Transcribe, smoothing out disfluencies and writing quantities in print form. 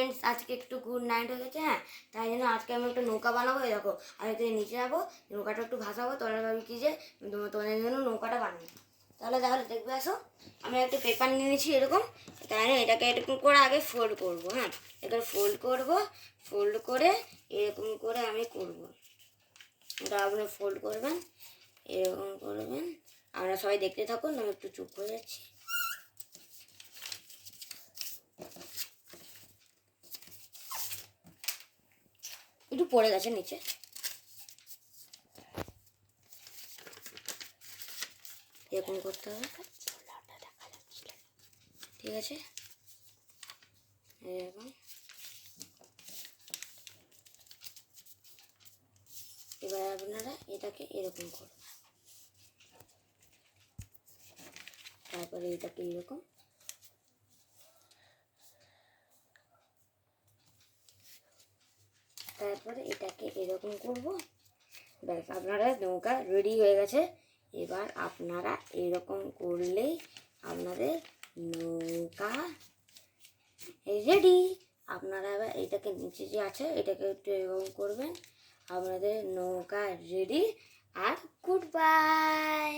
Friends, আজকে একটু good night হয়ে গেছে। হ্যাঁ, তাই জন্য আজকে আমি একটা নৌকা বানাবো। এই দেখো, আমি এখানে নিচে যাবো, নৌকাটা একটু ভাসাবো। তোমরা ভাবি কি যে তোমাদের জন্য নৌকাটা বানাবো। তাহলে দেখবে, আসো। আমি একটা পেপার নিয়ে নিয়েছি এরকম। তাই না, এটাকে এরকম করে আগে ফোল্ড করবো। হ্যাঁ, এবার ফোল্ড করবো, ফোল্ড করে এরকম করে আমি করবো। এটা আপনি ফোল্ড করবেন, এরকম করবেন। আমরা সবাই দেখতে থাকুন, আমি একটু চুপ হয়ে যাচ্ছি। একটু পড়ে গেছে নিচে। এরকম করতে হবে, ঠিক আছে? এরকম। এবার আপনারা এটাকে এরকম করবেন, তারপরে এটাকে এরকম, তারপরে এটাকে এরকম করব। ব্যাস, আপনারা নৌকা রেডি হয়ে গেছে। এবার আপনারা এরকম করলেই আপনাদের নৌকা রেডি। আপনারা এবার এটাকে নিচে যে আছে এটাকে একটু এরকম করবেন, আপনাদের নৌকা রেডি। আর গুড বাই।